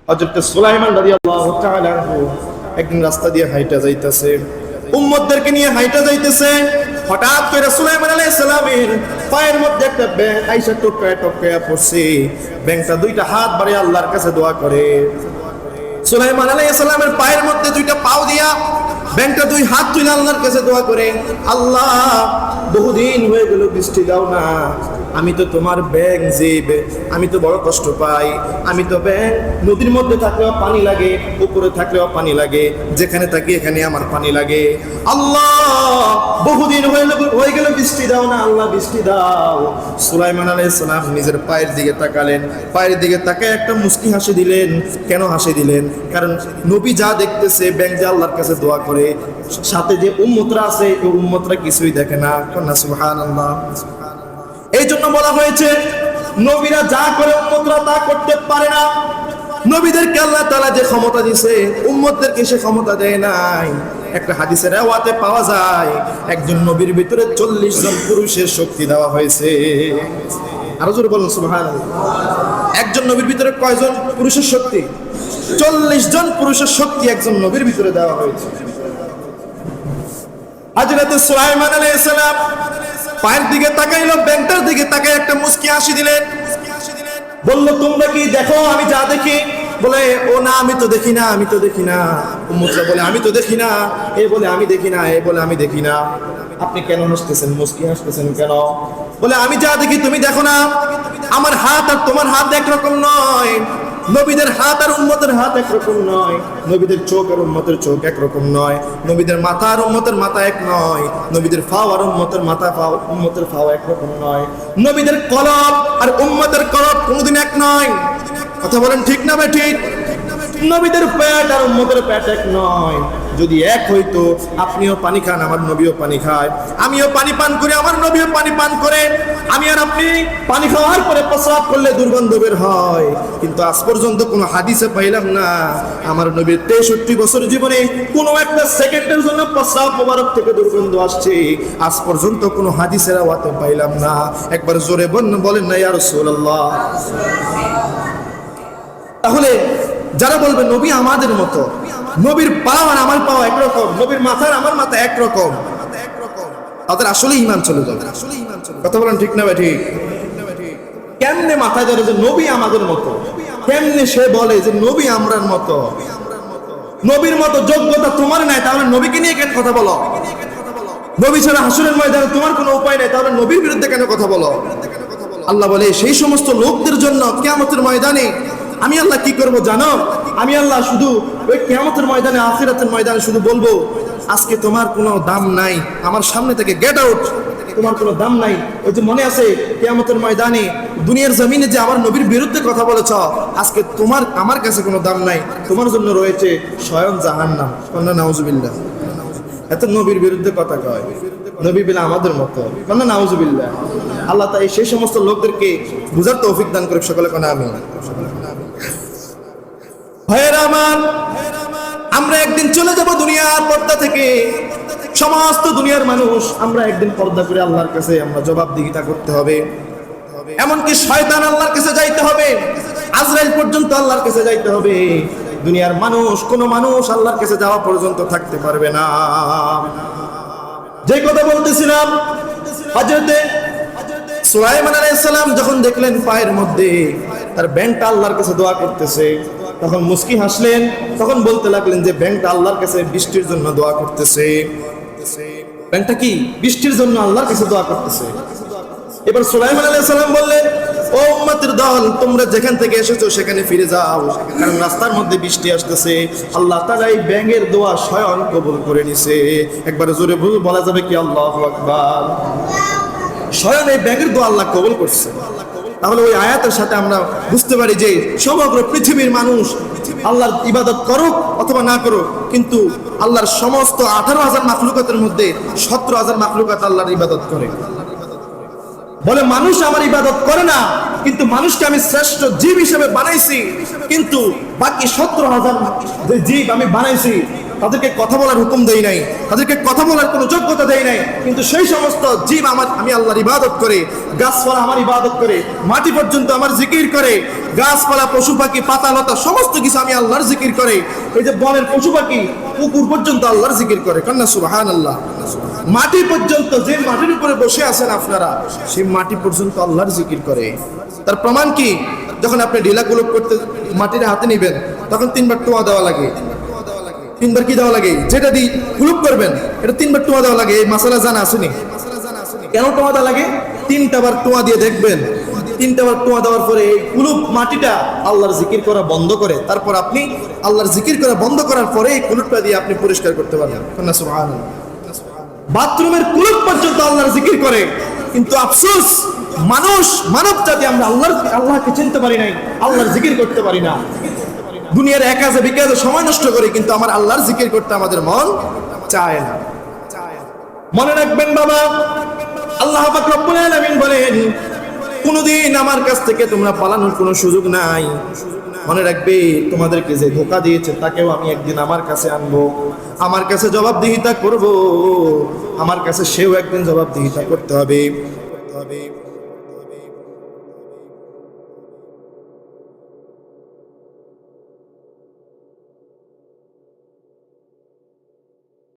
হযরত সুলাইমান রাদিয়াল্লাহু তাআলা আনহু একদিন রাস্তা দিয়ে হাইটা যাইতেছে, উম্মতদেরকে নিয়ে হাইটা যাইতেছে। হঠাৎ করে সুলাইমান আলাইহিস সালামের পায়ের মধ্যে একটা ব্যাঙ আইসা টপকায়া পড়ছে। ব্যাঙটা দুইটা হাত বাড়িয়ে আল্লাহর কাছে দোয়া করে। সুলাইমান আলাইহিস সালামের পায়ের মধ্যে দুইটা পাও দিয়া ব্যাঙটা দুই হাত তুলে আল্লাহর কাছে দোয়া করে, আল্লাহ বহুদিন হয়ে গেল বৃষ্টি দাও না, আমি তো তোমার ব্যাঙ জীব, আমি তো বড় কষ্ট পাই, আমি তো ব্যাঙ, নদীর মধ্যে থাকলেও পানি লাগে, উপরে থাকলেও পানি লাগে, যেখানে থাকি এখানে আমার পানি লাগে। আল্লাহ বহুদিন হয়ে গেল বৃষ্টি দাও না, আল্লাহ বৃষ্টি দাও। সুলাইমান আলাইহিস সালাম নিজের পায়ের দিকে তাকালেন, পায়ের দিকে তাকায় একটা মুস্কি হাসি দিলেন। কেন হাসি দিলেন? কারণ নবী যা দেখতেছে, ব্যাঙ যে আল্লাহর কাছে দোয়া করে, সাথে যে উম্মতরা আছে ওই উম্মতরা কিছুই দেখে না। সুবহানাল্লাহ। এই জন্য বলা হয়েছে নবীরা যা করে উম্মতরা তা করতে পারে না। নবীদেরকে আল্লাহ তাআলা যে ক্ষমতা দিয়েছে উম্মতদেরকে সে ক্ষমতা দেয় নাই। একটা হাদিসের রিওয়ায়াতে পাওয়া যায় একজন নবীর ভিতরে 40 জন পুরুষের শক্তি দেওয়া হয়েছে। আরো জোরে বলুন সুবহানাল্লাহ। একজন নবীর ভিতরে কয়জন পুরুষের শক্তি? 40 জন পুরুষের শক্তি একজন নবীর ভিতরে দেওয়া হয়েছে। হযরত সুলাইমান আলাইহিস সালাম পায়ের দিকে তাকাইলো, ব্যাংটার দিকে তাকায় একটা মুস্কি হাসি দিলেন। বলল, তোমরা কি দেখো আমি যা দেখি? বলে, ও না, আমি তো দেখি না, আমি তো দেখি না। উম্মতরা বলে, আমি তো দেখি না। এ বলে, আমি দেখি না। এ বলে, আমি দেখি না। আপনি কেন হাসতেছেন, মুস্কি হাসতেছেন কেন? বলে, আমি যা দেখি তুমি দেখো না। আমার হাত আর তোমার হাত একরকম নয়, নবীদের হাত আর উম্মতের হাত একরকম নয়, নবীদের চোখ আর উম্মতের চোখ একরকম নয়, নবীদের মাথা আর উম্মতের মাথা এক নয়, নবীদের ফাও আর উম্মতের মাথা ফাও উম্মতের ফাও একরকম নয়, নবীদের কলব আর উম্মতের কলব কোনোদিন এক নয়। কথা বলেন ঠিক না ভাই? ঠিক। নবীদের পেট আর উম্মতের পেট এক নয়। যদি এক হইতো, আপনিও পানি খান, আমার নবীও পানি খায়, আমিও পানি পান করি, আমার নবীও পানি পান করে, আমি আর আপনি পানি খাওয়ার পরে প্রস্রাব করলে দুর্গন্ধ বের হয়। কিন্তু আজ পর্যন্ত কোনো হাদিসে পাইলাম না আমার নবীর 63 বছর জীবনে কোনো একটা সেকেন্ডের জন্য প্রস্রাব মোবারক থেকে দুর্গন্ধ আসছে। আজ পর্যন্ত কোনো হাদিসের আওয়াজে পাইলাম না। একবার জোরে বলেন না ইয়া রাসূলুল্লাহ। তাহলে যারা বলবে নবী আমাদের মতো, নবীর পা আর আমার পা একরকম, নবীর মাথা আর আমার মাথা একরকম, তাদের আসলে ঈমান চলে যাবে। কথা বলেন ঠিক না ভাই? ঠিক। কেমনে মাথায় ধরে যে নবী আমাদের মতো? কেমনে সে বলে যে নবী আমরার মতো? নবীর মতো যোগ্যতা তোমার নাই, তাহলে নবীকে নিয়ে কেন কথা বলো? নবী ছাড়া হাসরের ময়দানে তোমার কোনো উপায় নাই, তাহলে নবীর বিরুদ্ধে কেন কথা বলো? আল্লাহ বলে, সেই সমস্ত লোকদের জন্য কিয়ামতের ময়দানে আমি আল্লাহ কি করব জানো? আমি আল্লাহ শুধু ওই কিয়ামতের ময়দানে, আখিরাতের ময়দানে শুধু বলবো, আজকে তোমার কোনো দাম নাই, আমার সামনে থেকে গেট আউট, তোমার কোনো দাম নাই। ওই যে মনে আছে কিয়ামতের ময়দানে দুনিয়ার জমিনে যে আমার নবীর বিরুদ্ধে কথা বলেছ, আজকে তোমার আমার কাছে কোনো দাম নাই, তোমার জন্য রয়েছে স্বয়ং জাহান্নাম। কন্যা নাউজুবিল্লাহ। এত নবীর বিরুদ্ধে কথা কয়, নবী বিলা আমাদের মতো, কন্যা নাউজুবিল্লাহ। আল্লাহ তাই সেই সমস্ত লোকদেরকে বুঝার তৌফিক দান করে। সকলে কন্যা আমিন। ভাইয়েরা আমার, আমরা একদিন চলে যাব দুনিয়ার পর্দা থেকে। সমস্ত দুনিয়ার মানুষ আমরা একদিন পর্দা করে আল্লাহর কাছে আমরা জবাবদিহিতা করতে হবে। এমনকি শয়তান আল্লাহর কাছে যাইতে হবে, আজরাইল পর্যন্ত আল্লাহর কাছে যাইতে হবে। দুনিয়ার মানুষ, কোন মানুষ আল্লাহর কাছে যাওয়া পর্যন্ত থাকতে পারবে না। যে কথা বলতেছিলাম, হযরতে সুলাইমান আলাইহিস সালাম যখন দেখলেন পায়ের মধ্যে তার ব্যাংকটা আল্লাহর কাছে দোয়া করতেছে, তখন মুস্কি হাসলেন। তখন বলতে লাগলেন যে ব্যাংকটা আল্লাহর কাছে বৃষ্টির জন্য দোয়া করতেছে। ব্যাংকটা কি? বৃষ্টির জন্য আল্লাহর কাছে দোয়া করতেছে। এবার সুলাইমান আলাইহিস সালাম বললেন, ও উম্মতের দল, তোমরা যেখান থেকে এসেছো সেখানে ফিরে যাও, কারণ রাস্তার মধ্যে বৃষ্টি আসতেছে। আল্লাহ তাআলা এই ব্যাঙের দোয়া স্বয়ং কবুল করে নিছে। একবার জোরে বলা যাবে কি আল্লাহু আকবার? স্বয়ং এই ব্যাঙের দোয়া আল্লাহ কবুল করছে। তাহলে ওই আয়াতের সাথে আমরা বুঝতে পারি যে সমগ্র পৃথিবীর মানুষ আল্লাহর ইবাদত করুক অথবা না করুক, কিন্তু আল্লাহর সমস্ত 18,000 মাখলুকাতের মধ্যে 17,000 মাখলুকাত আল্লাহর ইবাদত করে। বলে, মানুষ আমার ইবাদত করে না, কিন্তু মানুষকে আমি শ্রেষ্ঠ জীব হিসেবে বানাইছি, কিন্তু বাকি 17,000 যে জীব আমি বানাইছি তাদেরকে কথা বলার হুকুম দেই নাই, তাদেরকে কথা বলার কোনো যোগ্যতা দেই নাই, কিন্তু সেই সমস্ত জীব আমি আল্লাহর ইবাদত করে, গাছপালা আমার ইবাদত করে, মাটি পর্যন্ত আমার জিকির করে, গাছপালা পশু পাখি পাতা লতা সমস্ত কিছু আমি আল্লাহর জিকির করে, এই যে বনের পশু পাখি কুকুর পর্যন্ত আল্লাহর জিকির করে। কন্যা সুবহানাল্লাহ। মাটি পর্যন্ত, যে মাটির উপরে বসে আছেন আপনারা, সেই মাটি পর্যন্ত আল্লাহর জিকির করে। তার প্রমাণ কি? যখন আপনি ঢিলা কুলুপ করতে মাটির হাতে নিবেন, তখন 3 বার টোয়া দেওয়া লাগে। 3 বার কি দেওয়া লাগে? যেটা দিয়ে কুলুপ করবেন এটা 3 বার টোয়া দেওয়া লাগে। এই মাসালা জানা আসেনি? কেন টোয়া দেওয়া লাগে? 3টা বার টোয়া দিয়ে দেখবেন, 3টা বার টোয়া দেওয়ার পরে এই কুলুপ মাটিটা আল্লাহর জিকির করা বন্ধ করে। তারপর আপনি আল্লাহর জিকির করা বন্ধ করার পরে এই কুলুপটা দিয়ে আপনি পরিষ্কার করতে পারবেন। সুবহানাল্লাহ। বাথরুমের কুলুপ পর্যন্ত আল্লাহর জিকির করে, কিন্তু আফসোস মানব জাতি আমরা আল্লাহকে চিনতে পারি নাই, আল্লাহর জিকির করতে পারি না। দুনিয়ার এক কাজে বিকাজে সময় নষ্ট করি, কিন্তু আমার আল্লাহর জিকির করতে আমাদের মন চায় না। মনে রাখবেন বাবা, আল্লাহ পাক রব্বুল আলামিন বলেন, কোনদিন আমার কাছ থেকে তোমরা পালানোর কোনো সুযোগ নাই। মনে রাখবে, তোমাদেরকে যে ধোঁকা দিয়েছে তাকেও আমি একদিন আমার কাছে আনবো, আমার কাছে জবাবদিহিতা করব, আমার কাছে সেও একদিন জবাবদিহিতা করতে হবে।